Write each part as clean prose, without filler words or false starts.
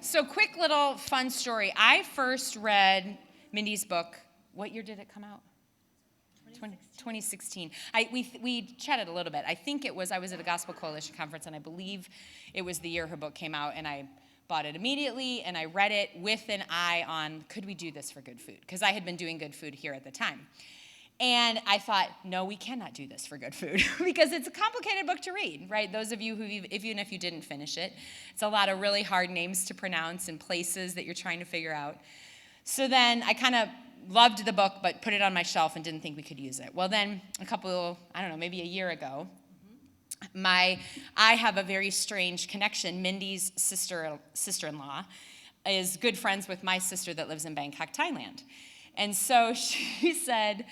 So quick little fun story. I first read Mindy's book. What year did it come out? 2016. We chatted a little bit. I think it was, I was at a Gospel Coalition conference, and I believe it was the year her book came out, and I bought it immediately, and I read it with an eye on, could we do this for Good Food? Because I had been doing Good Food here at the time. And I thought, no, we cannot do this for Good Food because it's a complicated book to read, right? Those of you who, even if you didn't finish it, it's a lot of really hard names to pronounce and places that you're trying to figure out. So then I kind of loved the book, but put it on my shelf and didn't think we could use it. Well, then maybe a year ago, I have a very strange connection. Mindy's sister-in-law is good friends with my sister that lives in Bangkok, Thailand. And so she said,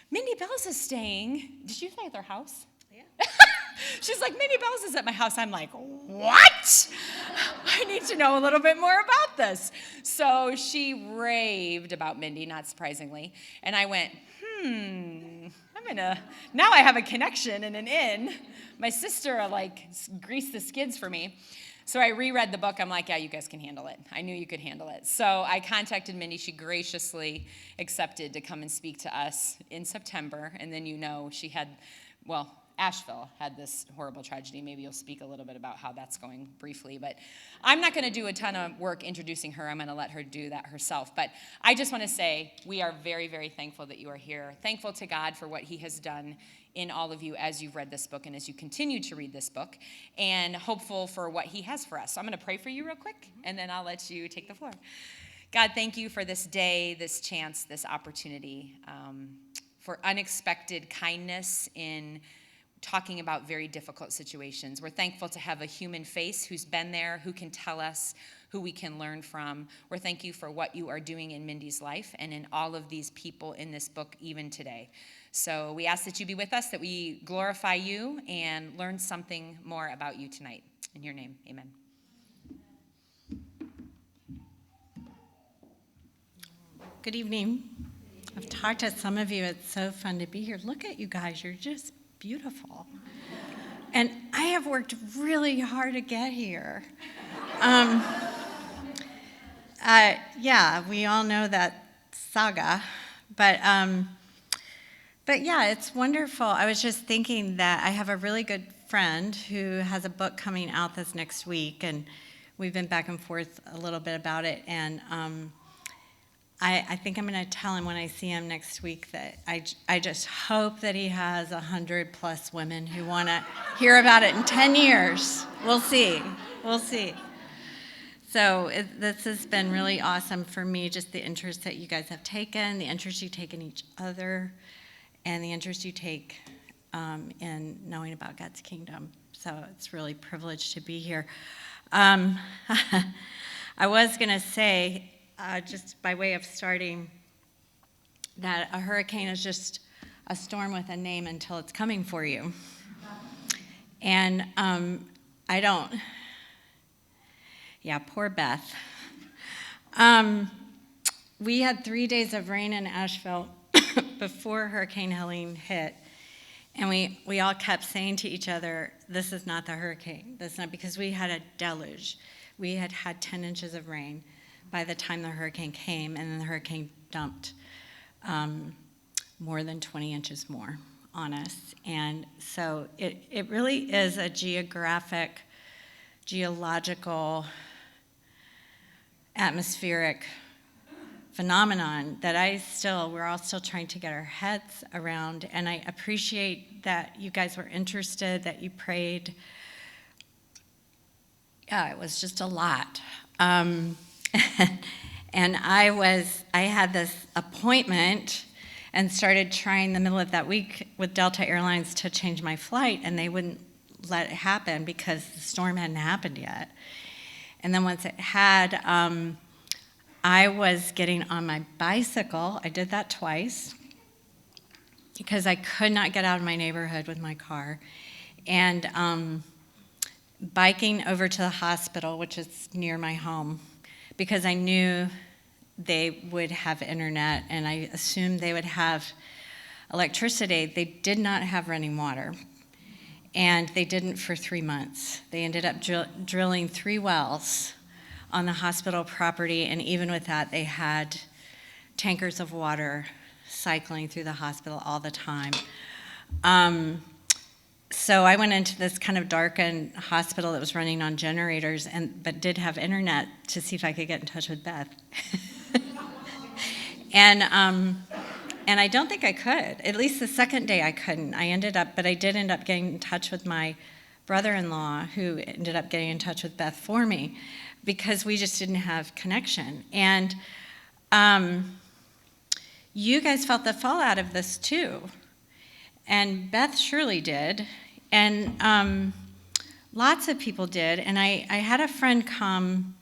Mindy Belz is staying. Did you stay at their house? Yeah. She's like, Mindy Belz is at my house. I'm like, what? I need to know a little bit more about this. So she raved about Mindy, not surprisingly. And I went, now I have a connection and an in. My sister, greased the skids for me. So I reread the book. I'm like, yeah, you guys can handle it. I knew you could handle it. So I contacted Mindy. She graciously accepted to come and speak to us in September. And then Asheville had this horrible tragedy. Maybe you'll speak a little bit about how that's going briefly. But I'm not going to do a ton of work introducing her. I'm going to let her do that herself. But I just want to say we are very, very thankful that you are here. Thankful to God for what he has done in all of you as you've read this book and as you continue to read this book, and hopeful for what he has for us. So I'm going to pray for you real quick, and then I'll let you take the floor. God, thank you for this day, this chance, this opportunity, for unexpected kindness in talking about very difficult situations. We're thankful to have a human face who's been there, who can tell us, who we can learn from. We're thank you for what you are doing in Mindy's life and in all of these people in this book even today. So we ask that you be with us, that we glorify you and learn something more about you tonight. In your name, amen. Good evening. I've talked to some of you. It's so fun to be here. Look at you guys. You're just beautiful. And I have worked really hard to get here. We all know that saga. But yeah, it's wonderful. I was just thinking that I have a really good friend who has a book coming out this next week, and we've been back and forth a little bit about it. And I think I'm going to tell him when I see him next week that I just hope that he has 100+ women who want to hear about it in 10 years. We'll see. So this has been really awesome for me, just the interest that you guys have taken, the interest you take in each other, and the interest you take in knowing about God's kingdom. So it's really a privilege to be here. I was going to say, just by way of starting, that a hurricane is just a storm with a name until it's coming for you. And poor Beth. We had 3 days of rain in Asheville before Hurricane Helene hit, and we all kept saying to each other, this is not the hurricane. That's not, because we had a deluge. We had 10 inches of rain by the time the hurricane came, and then the hurricane dumped more than 20 inches more on us. And so it really is a geological, atmospheric phenomenon that we're all still trying to get our heads around. And I appreciate that you guys were interested, that you prayed. Yeah, it was just a lot. And I had this appointment and started trying the middle of that week with Delta Airlines to change my flight, and they wouldn't let it happen because the storm hadn't happened yet. And then once it had, I was getting on my bicycle. I did that twice because I could not get out of my neighborhood with my car. And biking over to the hospital, which is near my home, because I knew they would have internet and I assumed they would have electricity. They did not have running water, and they didn't for 3 months. They ended up drilling 3 wells on the hospital property, and even with that, they had tankers of water cycling through the hospital all the time. So I went into this kind of darkened hospital that was running on generators, but did have internet to see if I could get in touch with Beth. And I don't think I could. At least the second day I couldn't. But I did end up getting in touch with my brother-in-law, who ended up getting in touch with Beth for me, because we just didn't have connection. And you guys felt the fallout of this too. And Beth surely did. And lots of people did. And I had a friend come,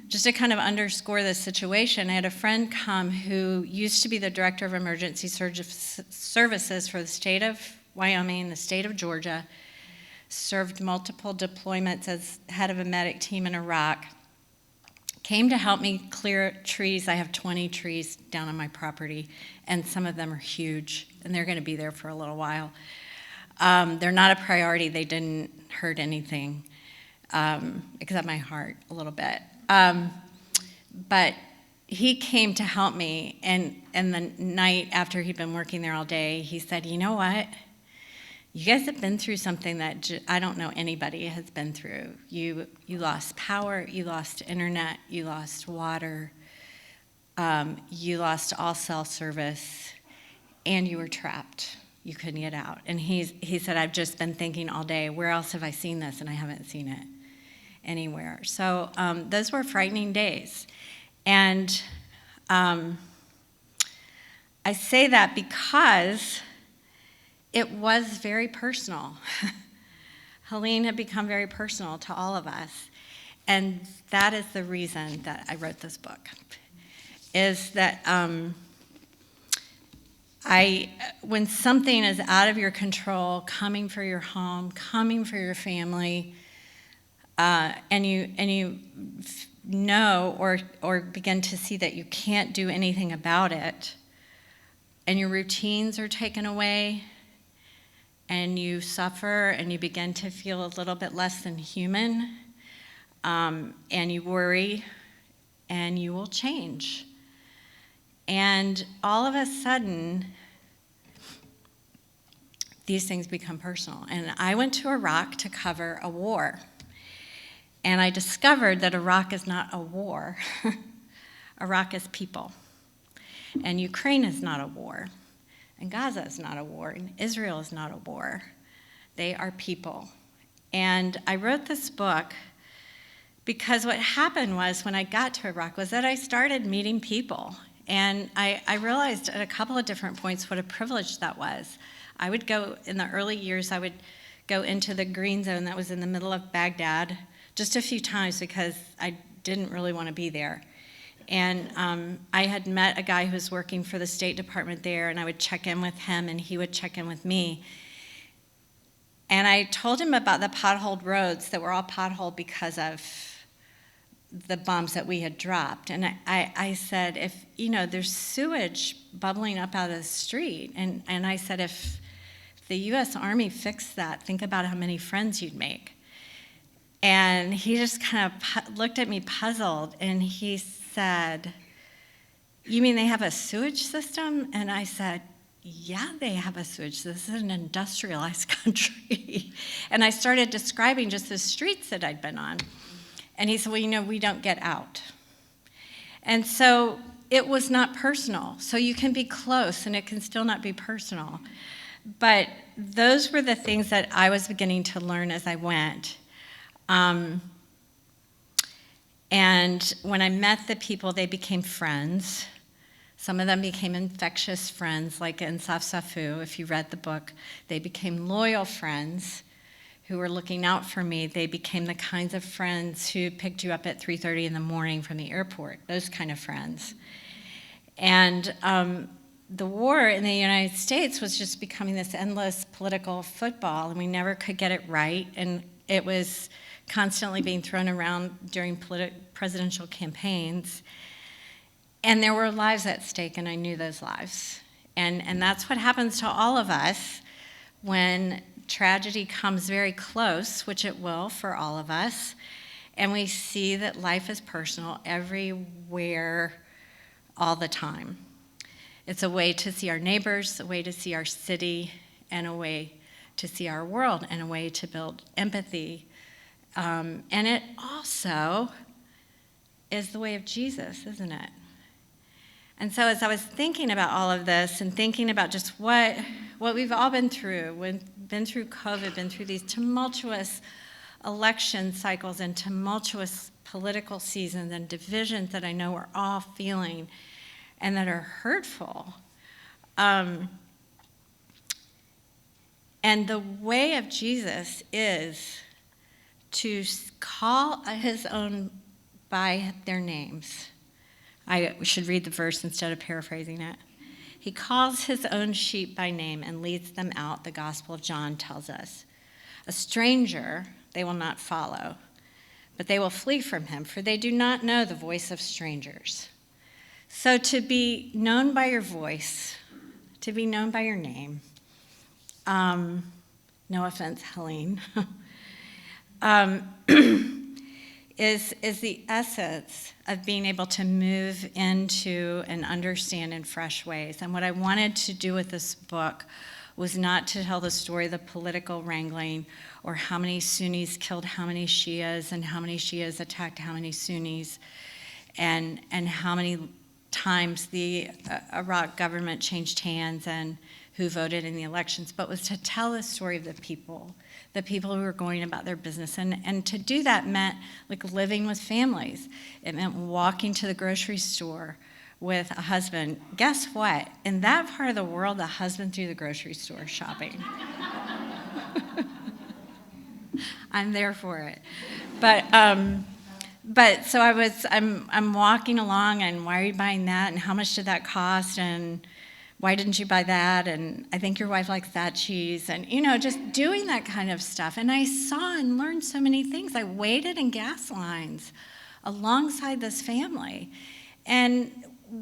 just to kind of underscore this situation, I had a friend come who used to be the director of emergency services for the state of Wyoming, the state of Georgia, served multiple deployments as head of a medic team in Iraq, came to help me clear trees. I have 20 trees down on my property, and some of them are huge, and they're going to be there for a little while. They're not a priority. They didn't hurt anything, except my heart a little bit. But he came to help me, and the night after he'd been working there all day, he said, "You know what? You guys have been through something that I don't know anybody has been through. You lost power, you lost internet, you lost water, you lost all cell service, and you were trapped. You couldn't get out." And he said, "I've just been thinking all day, where else have I seen this? And I haven't seen it anywhere." So those were frightening days. And I say that because it was very personal. Helene had become very personal to all of us. And that is the reason that I wrote this book, is that when something is out of your control, coming for your home, coming for your family, and you know or begin to see that you can't do anything about it, and your routines are taken away, and you suffer, and you begin to feel a little bit less than human, and you worry, and you will change. And all of a sudden, these things become personal. And I went to Iraq to cover a war. And I discovered that Iraq is not a war. Iraq is people. And Ukraine is not a war. And Gaza is not a war. And Israel is not a war. They are people. And I wrote this book because what happened was, when I got to Iraq, was that I started meeting people. And I realized at a couple of different points what a privilege that was. I would go, in the early years, I would go into the green zone that was in the middle of Baghdad just a few times because I didn't really want to be there. And I had met a guy who was working for the State Department there, and I would check in with him, and he would check in with me. And I told him about the potholed roads that were all potholed because of the bombs that we had dropped. And I said, if, there's sewage bubbling up out of the street, and I said, if the U.S. Army fixed that, think about how many friends you'd make. And he just kind of looked at me puzzled, and he said, "You mean they have a sewage system?" And I said, "Yeah, they have a sewage system. This is an industrialized country." And I started describing just the streets that I'd been on. And he said, "Well, we don't get out." And so it was not personal. So you can be close, and it can still not be personal. But those were the things that I was beginning to learn as I went. And when I met the people, they became friends. Some of them became infectious friends, like in Safsafu. If you read the book, they became loyal friends who were looking out for me. They became the kinds of friends who picked you up at 3:30 in the morning from the airport, those kind of friends. And the war in the United States was just becoming this endless political football, and we never could get it right. And it was constantly being thrown around during presidential campaigns. And there were lives at stake, and I knew those lives. And that's what happens to all of us when tragedy comes very close, which it will for all of us, And we see that life is personal everywhere, all the time. It's a way to see our neighbors, a way to see our city, and a way to see our world, and a way to build empathy. And it also is the way of Jesus, isn't it? And so as I was thinking about all of this and thinking about just what we've all been through, been through COVID, been through these tumultuous election cycles and tumultuous political seasons and divisions that I know we're all feeling and that are hurtful. And the way of Jesus is to call his own by their names. I should read the verse instead of paraphrasing it. He calls his own sheep by name and leads them out, the Gospel of John tells us. A stranger they will not follow, but they will flee from him, for they do not know the voice of strangers. So to be known by your voice, to be known by your name, no offense, Helene, is the essence of being able to move into and understand in fresh ways. And what I wanted to do with this book was not to tell the story of the political wrangling or how many Sunnis killed how many Shias and how many Shias attacked how many Sunnis and how many times the Iraq government changed hands and who voted in the elections, but was to tell the story of the people who were going about their business. And to do that meant like living with families. It meant walking to the grocery store with a husband. Guess what? In that part of the world, the husband through the grocery store shopping. I'm there for it. But so I'm walking along, and why are you buying that? And how much did that cost? And why didn't you buy that? And I think your wife likes that cheese. And, just doing that kind of stuff. And I saw and learned so many things. I waited in gas lines alongside this family. And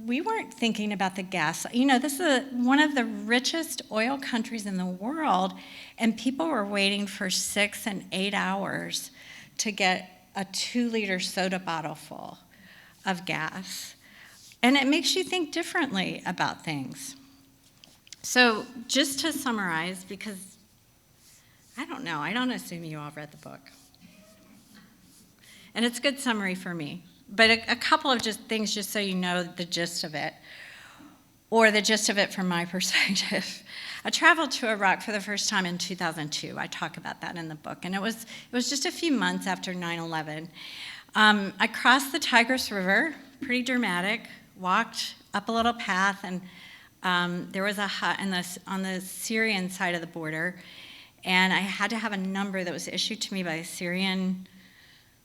we weren't thinking about the gas. This is one of the richest oil countries in the world. And people were waiting for 6 and 8 hours to get a 2-liter soda bottle full of gas. And it makes you think differently about things. So just to summarize, because I don't assume you all read the book. And it's a good summary for me. But a couple of just things just so you know the gist of it, or the gist of it from my perspective. I traveled to Iraq for the first time in 2002. I talk about that in the book. And it was just a few months after 9/11. I crossed the Tigris River, pretty dramatic, walked up a little path, and there was a hut on the Syrian side of the border, and I had to have a number that was issued to me by the Syrian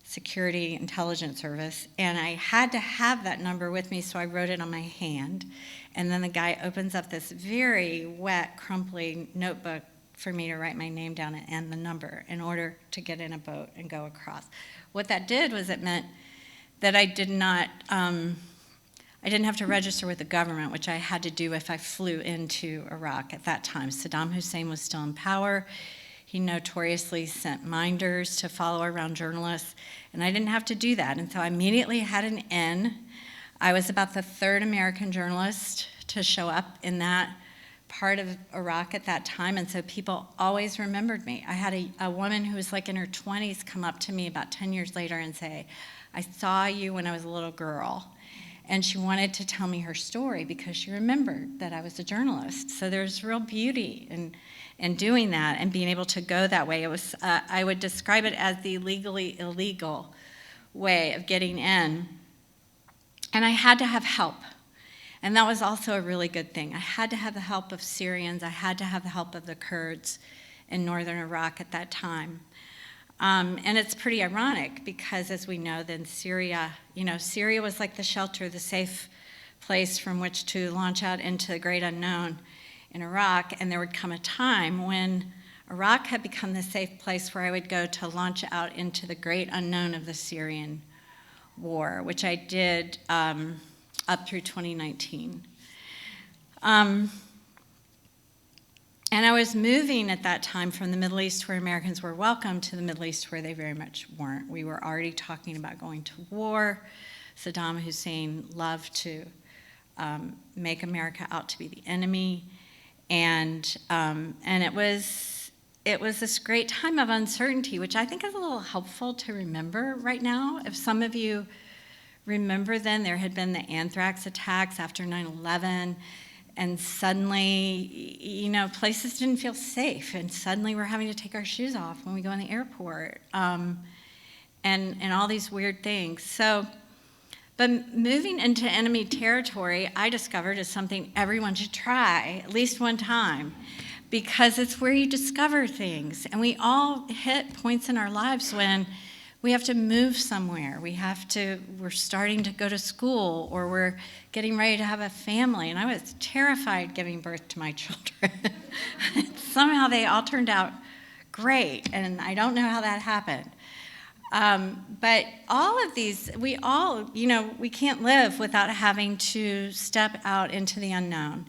Security Intelligence Service, and I had to have that number with me, so I wrote it on my hand. And then the guy opens up this very wet, crumply notebook for me to write my name down and the number in order to get in a boat and go across. What that did was it meant that I didn't have to register with the government, which I had to do if I flew into Iraq at that time. Saddam Hussein was still in power. He notoriously sent minders to follow around journalists, and I didn't have to do that. And so I immediately had an in. I was about the 3rd American journalist to show up in that part of Iraq at that time, and so people always remembered me. I had a woman who was like in her 20s come up to me about 10 years later and say, "I saw you when I was a little girl." And she wanted to tell me her story because she remembered that I was a journalist. So there's real beauty in doing that and being able to go that way. It was, I would describe it as the legally illegal way of getting in. And I had to have help. And that was also a really good thing. I had to have the help of Syrians. I had to have the help of the Kurds in northern Iraq at that time. And it's pretty ironic because, as we know, then Syria was like the shelter, the safe place from which to launch out into the great unknown in Iraq. And there would come a time when Iraq had become the safe place where I would go to launch out into the great unknown of the Syrian war, which I did up through 2019. And I was moving at that time from the Middle East where Americans were welcome to the Middle East where they very much weren't. We were already talking about going to war. Saddam Hussein loved to make America out to be the enemy. And it was this great time of uncertainty, which I think is a little helpful to remember right now. If some of you remember then, there had been the anthrax attacks after 9/11, and suddenly, places didn't feel safe, and suddenly we're having to take our shoes off when we go in the airport, and all these weird things. So, but moving into enemy territory, I discovered is something everyone should try at least one time, because it's where you discover things. And we all hit points in our lives when we have to move somewhere. We're starting to go to school, or we're getting ready to have a family. And I was terrified giving birth to my children. Somehow they all turned out great, and I don't know how that happened. But all of these, we can't live without having to step out into the unknown.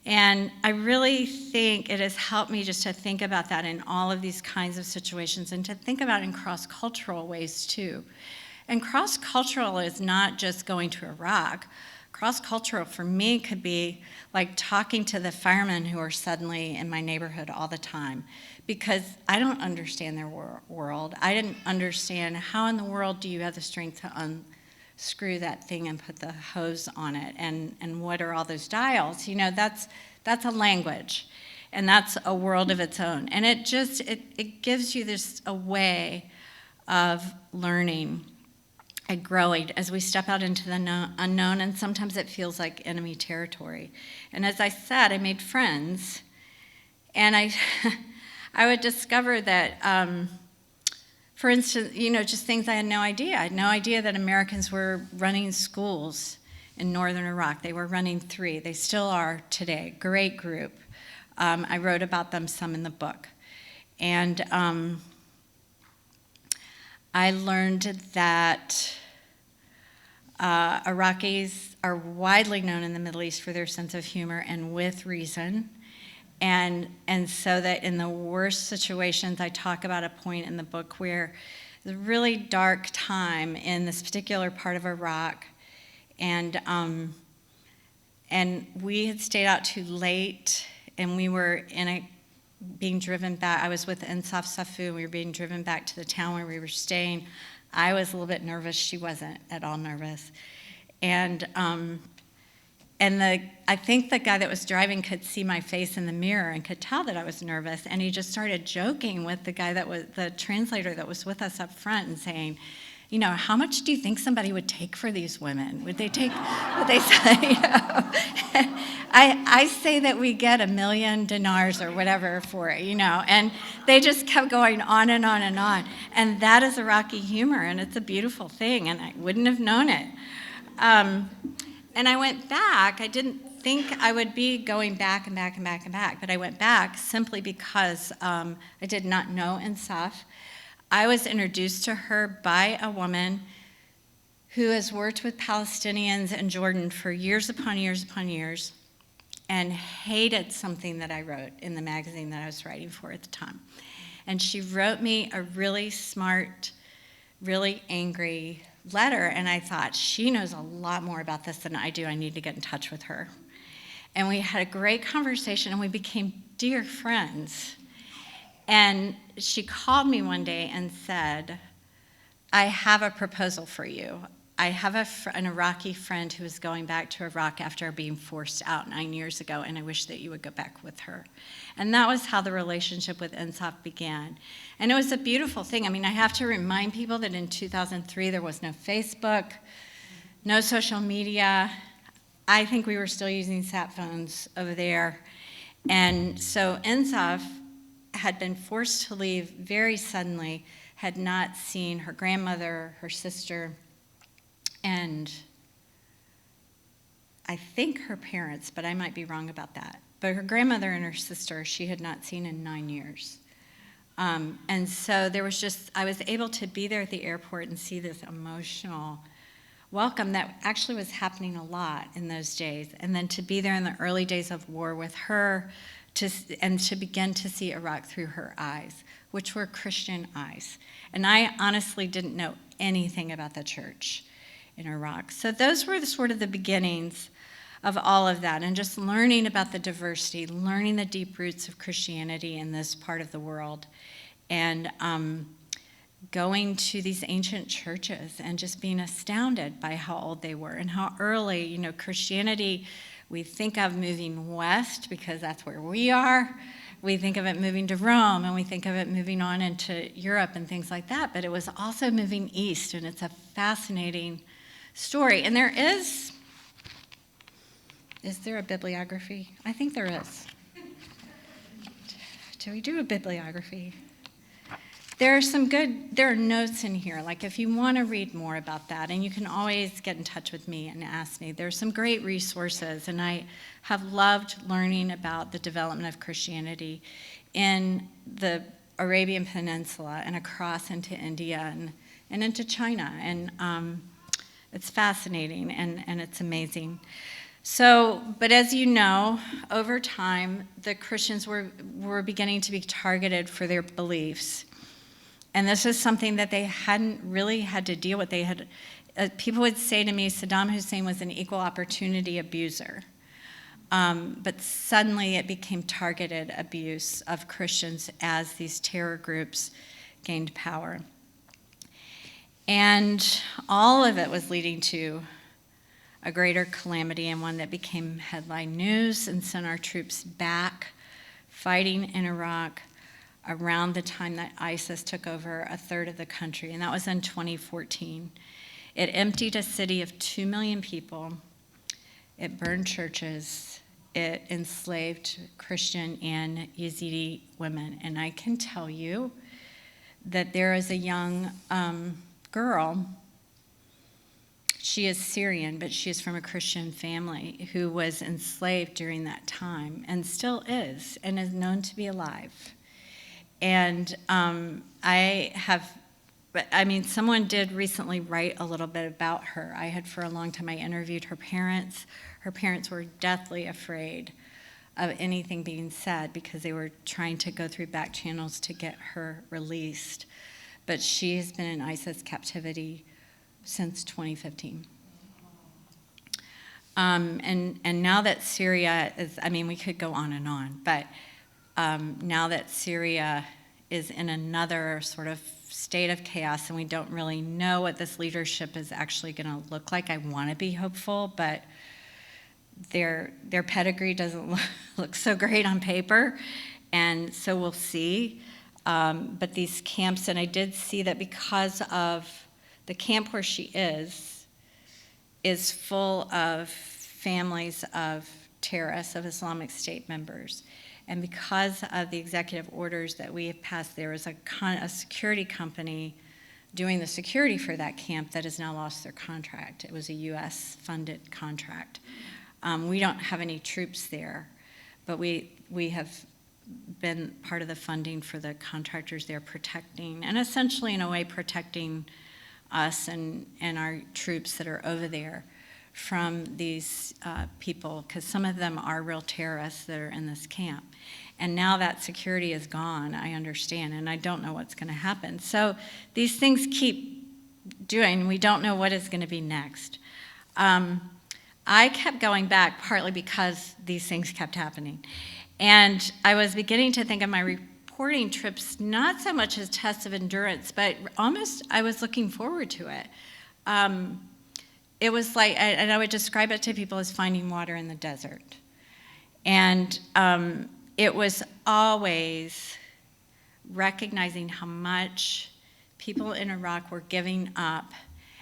And I really think it has helped me just to think about that in all of these kinds of situations, and to think about it in cross-cultural ways too. And cross-cultural is not just going to Iraq. Cross-cultural for me could be like talking to the firemen who are suddenly in my neighborhood all the time, because I don't understand their world. I didn't understand how in the world do you have the strength to unscrew that thing and put the hose on it, and what are all those dials? That's a language, and that's a world of its own. And it gives you a way of learning and growing as we step out into the unknown, and sometimes it feels like enemy territory. And as I said, I made friends, and I would discover that, for instance, just things I had no idea. I had no idea that Americans were running schools in northern Iraq. They were running 3. They still are today. Great group. I wrote about them some in the book. And I learned that Iraqis are widely known in the Middle East for their sense of humor, and with reason. And so that in the worst situations, I talk about a point in the book where the really dark time in this particular part of Iraq, and we had stayed out too late, and we were being driven back. I was with Insaf Safu. We were being driven back to the town where we were staying. I was a little bit nervous. She wasn't at all nervous. And I think the guy that was driving could see my face in the mirror and could tell that I was nervous. And he just started joking with the guy the translator that was with us up front, and saying, how much do you think somebody would take for these women? Would they say, I say that we get 1,000,000 dinars or whatever for it, and they just kept going on and on and on. And that is Iraqi humor, and it's a beautiful thing, and I wouldn't have known it. And I went back. I didn't think I would be going back and back and back and back, but I went back simply because I did not know Insaf. I was introduced to her by a woman who has worked with Palestinians in Jordan for years upon years upon years, and hated something that I wrote in the magazine that I was writing for at the time. And she wrote me a really smart, really angry letter, and I thought, she knows a lot more about this than I do. I need to get in touch with her. And we had a great conversation, and we became dear friends. And she called me one day and said, I have a proposal for you. I have an Iraqi friend who is going back to Iraq after being forced out 9 years ago, and I wish that you would go back with her. And that was how the relationship with Insaf began. And it was a beautiful thing. I mean, I have to remind people that in 2003 there was no Facebook, no social media. I think we were still using sat phones over there. And so Insaf had been forced to leave very suddenly, had not seen her grandmother, her sister, and I think her parents, but I might be wrong about that. But her grandmother and her sister, she had not seen in 9 years. And so there was I was able to be there at the airport and see this emotional welcome that actually was happening a lot in those days. And then to be there in the early days of war with her, and to begin to see Iraq through her eyes, which were Christian eyes. And I honestly didn't know anything about the church in Iraq. So those were sort of the beginnings of all of that, and just learning about the diversity, learning the deep roots of Christianity in this part of the world, and going to these ancient churches and just being astounded by how old they were and how early, Christianity, we think of moving west because that's where we are. We think of it moving to Rome, and we think of it moving on into Europe and things like that, but it was also moving east, and it's a fascinating story. And is there a bibliography? I think there is. Do we do a bibliography? There are notes in here, like if you want to read more about that, and you can always get in touch with me and ask me. There's some great resources, and I have loved learning about the development of Christianity in the Arabian Peninsula and across into India and into China, and it's fascinating and it's amazing. So, but as you know, over time, the Christians were beginning to be targeted for their beliefs. And this is something that they hadn't really had to deal with. People would say to me, Saddam Hussein was an equal opportunity abuser. But suddenly it became targeted abuse of Christians as these terror groups gained power. And all of it was leading to a greater calamity, and one that became headline news and sent our troops back fighting in Iraq around the time that ISIS took over a third of the country, and that was in 2014. It emptied a city of 2 million people. It burned churches. It enslaved Christian and Yazidi women. And I can tell you that there is a young girl. She is Syrian, but she is from a Christian family who was enslaved during that time and still is, and is known to be alive. And someone did recently write a little bit about her. I had for a long time, I interviewed her parents. Her parents were deathly afraid of anything being said because they were trying to go through back channels to get her released. But she has been in ISIS captivity since 2015. And now that Syria is, we could go on and on, but now that Syria is in another sort of state of chaos and we don't really know what this leadership is actually going to look like, I want to be hopeful, but their pedigree doesn't look so great on paper, and so we'll see. But these camps, and I did see that because of the camp where she is full of families of terrorists, of Islamic State members. And because of the executive orders that we have passed, there was a security company doing the security for that camp that has now lost their contract. It was a U.S.-funded contract. We don't have any troops there, but we have been part of the funding for the contractors there, protecting, and essentially in a way protecting us and our troops that are over there from these people, because some of them are real terrorists that are in this camp. And now that security is gone, I understand, and I don't know what's going to happen. So these things keep doing. We don't know what is going to be next. I kept going back partly because these things kept happening. And I was beginning to think of my reporting trips not so much as tests of endurance, but almost I was looking forward to it. It was like, and I would describe it to people as finding water in the desert. And it was always recognizing how much people in Iraq were giving up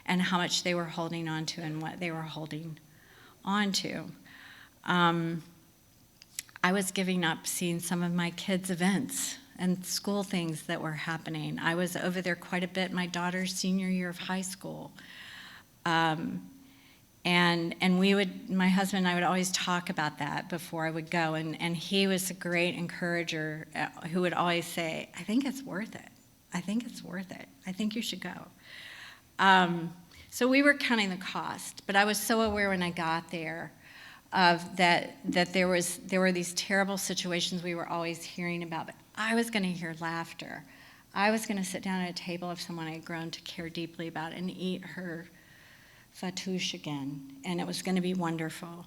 and how much they were holding on to and what they were holding on to. I was giving up seeing some of my kids' events and school things that were happening. I was over there quite a bit my daughter's senior year of high school. And we would, my husband and I would always talk about that before I would go, and he was a great encourager who would always say, I think it's worth it. I think it's worth it. I think you should go. So we were counting the cost, but I was so aware when I got there of that there were these terrible situations we were always hearing about, but I was going to hear laughter. I was going to sit down at a table of someone I had grown to care deeply about and eat her fattoush again, and it was going to be wonderful.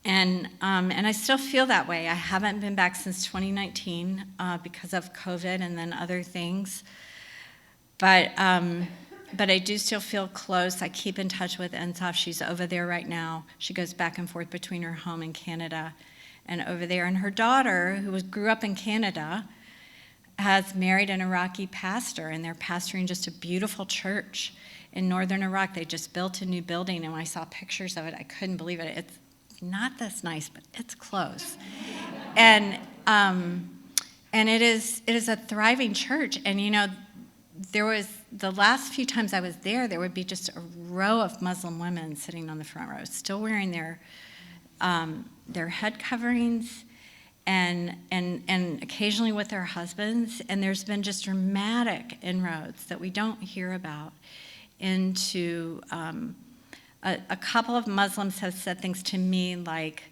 And I still feel that way. I haven't been back since 2019 because of COVID and then other things. But I do still feel close. I keep in touch with Ensof. She's over there right now. She goes back and forth between her home in Canada and over there. And her daughter, who grew up in Canada, has married an Iraqi pastor, and they're pastoring just a beautiful church in northern Iraq. They just built a new building, and when I saw pictures of it, I couldn't believe it. It's not this nice, but it's close. And it is a thriving church. And there was, the last few times I was there would be just a row of Muslim women sitting on the front row, still wearing their head coverings and occasionally with their husbands. And there's been just dramatic inroads that we don't hear about into, a couple of Muslims have said things to me like,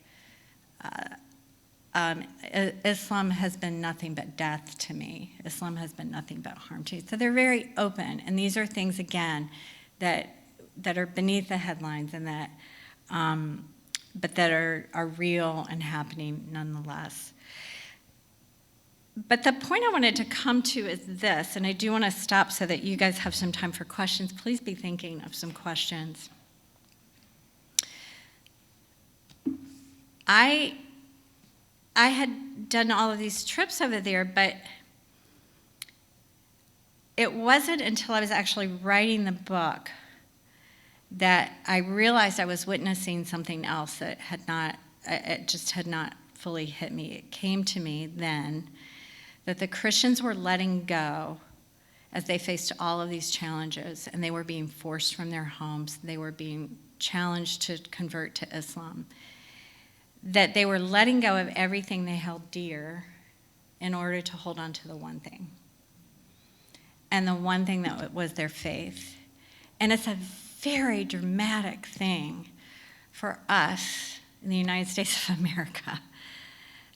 Islam has been nothing but death to me. Islam has been nothing but harm to me. So they're very open, and these are things, again, that are beneath the headlines and that, but that are real and happening nonetheless. But the point I wanted to come to is this, and I do want to stop so that you guys have some time for questions. Please be thinking of some questions. I had done all of these trips over there, but it wasn't until I was actually writing the book that I realized I was witnessing something else that it just had not fully hit me. It came to me then that the Christians were letting go as they faced all of these challenges, and they were being forced from their homes. They were being challenged to convert to Islam. That they were letting go of everything they held dear in order to hold on to the one thing. And the one thing that was their faith. And it's a very dramatic thing for us in the United States of America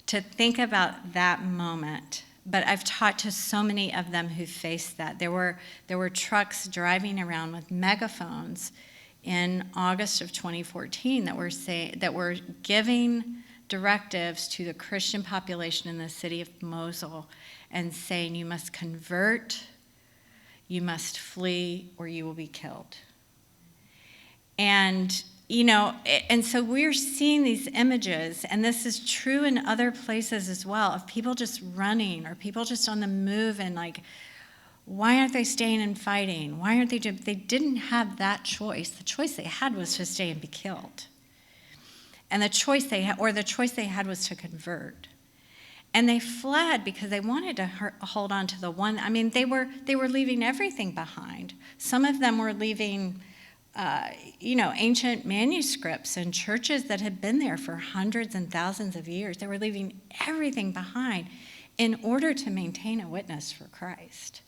to think about that moment. But I've talked to so many of them who faced that. There were trucks driving around with megaphones in August of 2014 that were giving directives to the Christian population in the city of Mosul and saying, you must convert, you must flee, or you will be killed. And so we're seeing these images, and this is true in other places as well, of people just running or people just on the move, and like, why aren't they staying and fighting? Why aren't they they didn't have that choice. The choice they had was to stay and be killed. And the choice they had was to convert. And they fled because they wanted to hold on to the one. I mean, they were leaving everything behind. Some of them were leaving ancient manuscripts and churches that had been there for hundreds and thousands of years. They were leaving everything behind in order to maintain a witness for Christ.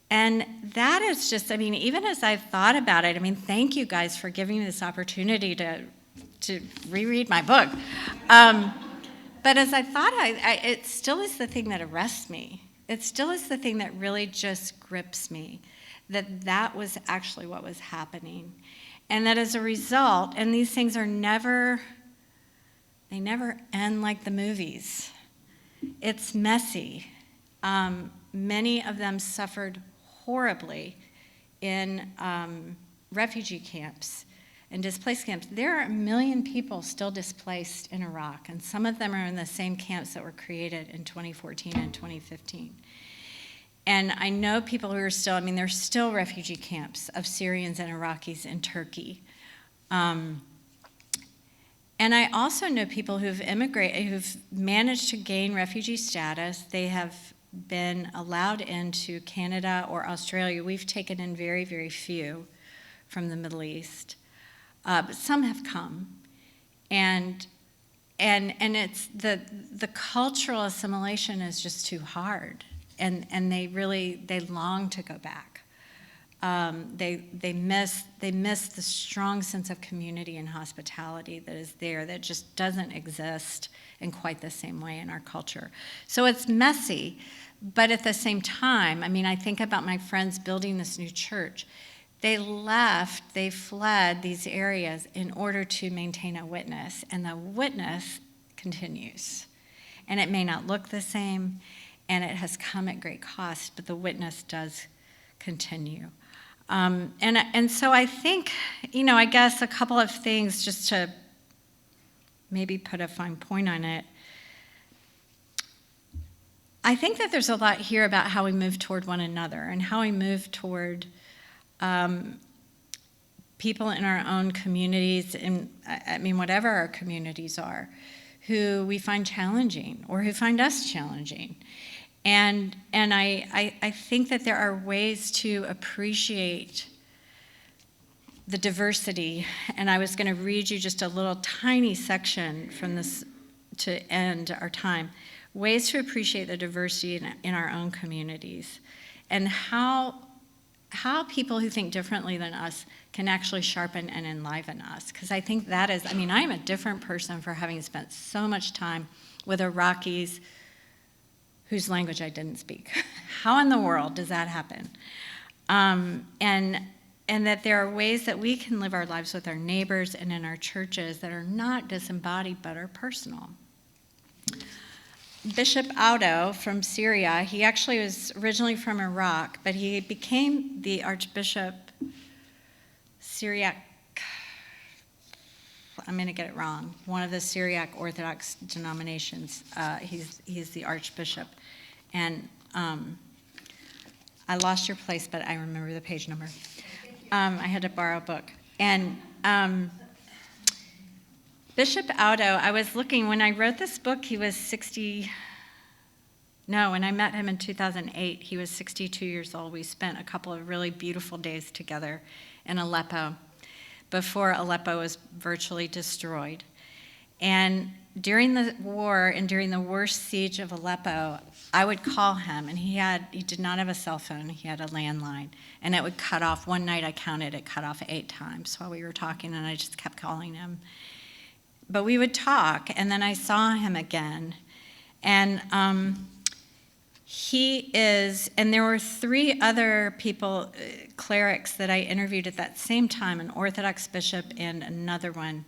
And that is just, even as I've thought about it, thank you guys for giving me this opportunity to reread my book. But as I thought, it still is the thing that arrests me. It still is the thing that really just grips me, that was actually what was happening. And that as a result, and these things they never end like the movies. It's messy. Many of them suffered horribly in refugee camps and displaced camps. There are 1 million people still displaced in Iraq, and some of them are in the same camps that were created in 2014 and 2015. And I know people who are still, there's still refugee camps of Syrians and Iraqis in Turkey. And I also know people who've immigrated, who've managed to gain refugee status. They have been allowed into Canada or Australia. We've taken in very, very few from the Middle East, but some have come, and it's the cultural assimilation is just too hard, and they long to go back, They miss the strong sense of community and hospitality that is there, that just doesn't exist in quite the same way in our culture. So it's messy, but at the same time, I mean, I think about my friends building this new church. They fled these areas in order to maintain a witness, and the witness continues. And it may not look the same, and it has come at great cost, but the witness does continue. And so I think, I guess a couple of things just to maybe put a fine point on it. I think that there's a lot here about how we move toward one another and how we move toward people in our own communities, and whatever our communities are, who we find challenging or who find us challenging. And I think that there are ways to appreciate the diversity. And I was going to read you just a little tiny section from this to end our time. Ways to appreciate the diversity in our own communities, and how people who think differently than us can actually sharpen and enliven us. Because I think that is, I'm a different person for having spent so much time with Iraqis whose language I didn't speak. How in the world does that happen? And that there are ways that we can live our lives with our neighbors and in our churches that are not disembodied but are personal. Bishop Audo from Syria, he actually was originally from Iraq, but he became the Archbishop Syriac, I'm going to get it wrong, one of the Syriac Orthodox denominations. He's the Archbishop. And I lost your place, but I remember the page number. I had to borrow a book. And Bishop Audo, I was looking, when I wrote this book, he was when I met him in 2008, he was 62 years old. We spent a couple of really beautiful days together in Aleppo before Aleppo was virtually destroyed. And during the war and during the worst siege of Aleppo, I would call him, and he did not have a cell phone, he had a landline, and it would cut off. One night I counted, it cut off 8 times while we were talking, and I just kept calling him. But we would talk, and then I saw him again, and and there were 3 other people, clerics, that I interviewed at that same time, an Orthodox bishop and another one.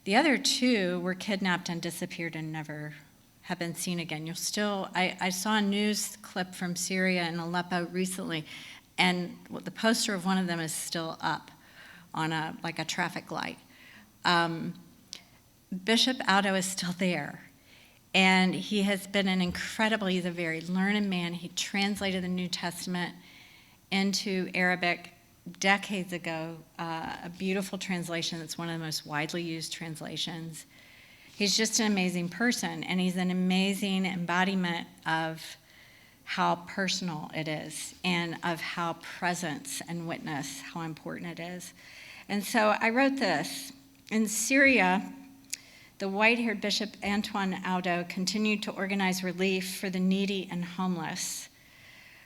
The other 2 were kidnapped and disappeared and never have been seen again. I saw a news clip from Syria and Aleppo recently, and the poster of one of them is still up on a traffic light. Bishop Audo is still there. And he has been he's a very learned man. He translated the New Testament into Arabic decades ago, a beautiful translation that's one of the most widely used translations. He's just an amazing person, and he's an amazing embodiment of how personal it is and of how presence and witness, how important it is. And so I wrote this. In Syria, the white-haired Bishop Antoine Audo continued to organize relief for the needy and homeless,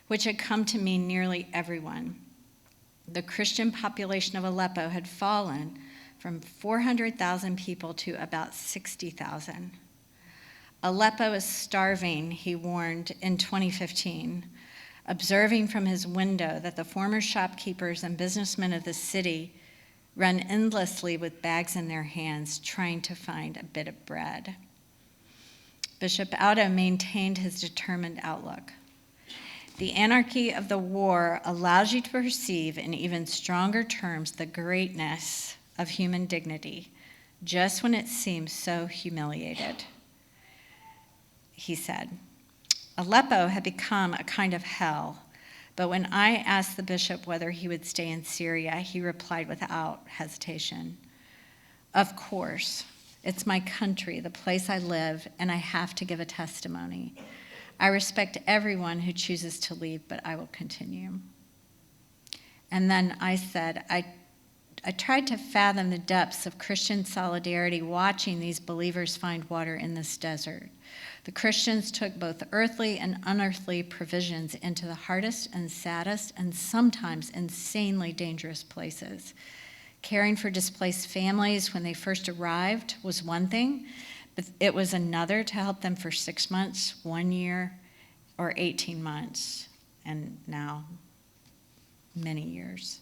which had come to mean nearly everyone. The Christian population of Aleppo had fallen from 400,000 people to about 60,000. Aleppo is starving, he warned in 2015, observing from his window that the former shopkeepers and businessmen of the city run endlessly with bags in their hands, trying to find a bit of bread. Bishop Audo maintained his determined outlook. The anarchy of the war allows you to perceive in even stronger terms the greatness of human dignity, just when it seems so humiliated. He said, Aleppo had become a kind of hell, but when I asked the bishop whether he would stay in Syria, he replied without hesitation, of course, it's my country, the place I live, and I have to give a testimony. I respect everyone who chooses to leave, but I will continue. And then I said, I I tried to fathom the depths of Christian solidarity watching these believers find water in this desert. The Christians took both earthly and unearthly provisions into the hardest and saddest and sometimes insanely dangerous places. Caring for displaced families when they first arrived was one thing, but it was another to help them for 6 months, 1 year, or 18 months, and now many years.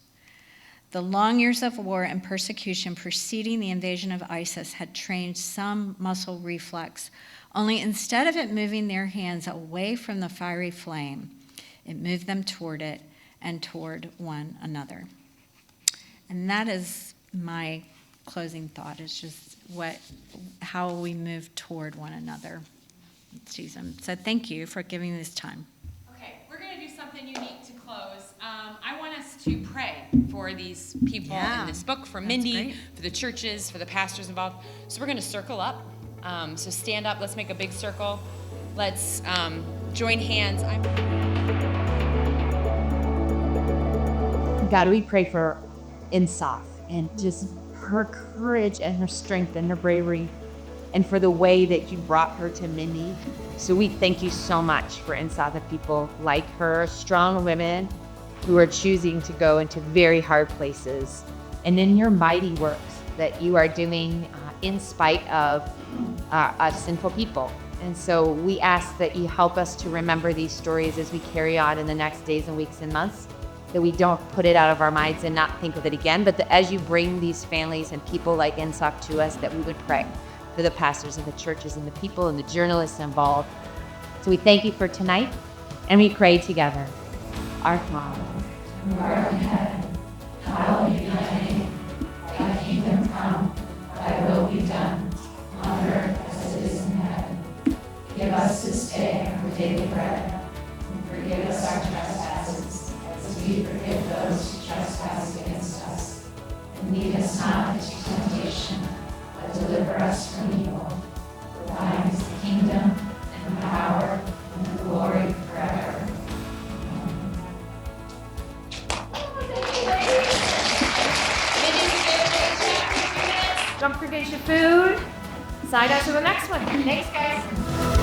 The long years of war and persecution preceding the invasion of ISIS had trained some muscle reflex, only instead of it moving their hands away from the fiery flame, it moved them toward it and toward one another. And that is my closing thought, is just how we move toward one another in season. So thank you for giving me this time. Okay, we're going to do something unique to close. I want us to pray for these people in this book, for Mindy, for the churches, for the pastors involved. So we're going to circle up. So stand up. Let's make a big circle. Let's join hands. God, we pray for Insaf and just her courage and her strength and her bravery, and for the way that you brought her to Mindy. So we thank you so much for Insaf and people like her, strong women who are choosing to go into very hard places, and in your mighty works that you are doing in spite of us sinful people. And so we ask that you help us to remember these stories as we carry on in the next days and weeks and months, that we don't put it out of our minds and not think of it again, but that as you bring these families and people like Insaf to us, that we would pray for the pastors and the churches and the people and the journalists involved. So we thank you for tonight, and we pray together. Our Father, who art in heaven, hallowed be thy name. Thy kingdom come, thy will be done, on earth as it is in heaven. Give us this day our daily bread, and forgive us our trespasses, as we forgive those who trespass against us. And lead us not into temptation, but deliver us from evil. For thine is the kingdom, and the power, and the glory forever. don't forget your food. Sign up for the next one. Thanks, guys.